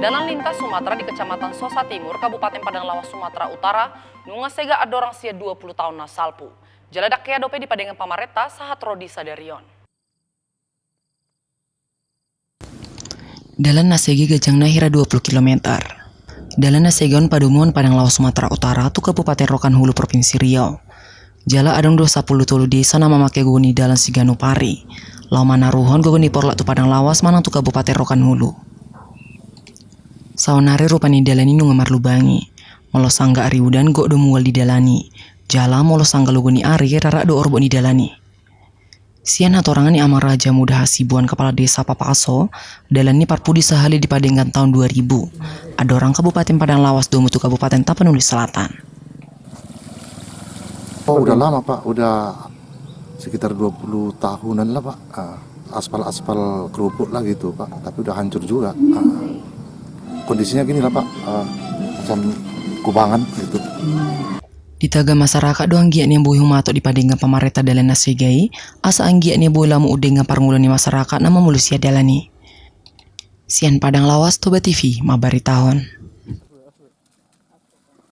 Danan lintas Sumatera di Kecamatan Sosa Timur, Kabupaten Padang Lawas, Sumatera Utara, nunga sega adorang sia 20 tahun na salpu. Jaladak kaya dope di padengan pamareta sahat Rodi Sadarion. Dalan nasegi gajang nahira 20 km. Dalan nasegon Padumuan Padang Lawas Sumatera Utara tu Kabupaten Rokan Hulu Provinsi Riau. Jala adong 20 tolu desa nama make guni dalan Sigano Pari. Lau mana ruhon guni porlak tu Padang Lawas manang tu Kabupaten Rokan Hulu. Sawanare rupani dalani nu ngamar lubangi. Molo sangga ari udan gok do mual di dalani. Jala molo sangga luguni ari rarak do orbo di dalani. Sian atorangan ni Amar Raja Muda Hasibuan Kepala Desa Papaso dalani parpudi sehali di Padengan tahun 2000. Ada orang Kabupaten Padang Lawas do mutu Kabupaten Tapanuli Selatan. Oh udah lama Pak, udah sekitar 20 tahunan lah Pak. Aspal-aspal kerupuk lah gitu Pak, tapi udah hancur juga. Kondisinya gini lah Pak, macam kubangan gitu. Di taga masyarakat doang giat nih buih mato di Padengan pamareta dalan nasegai, asa anggiat nih bola mu udenga parngulani masyarakat nama mulusia dalani. Sian Padang Lawas Toba TV, mabari tahun.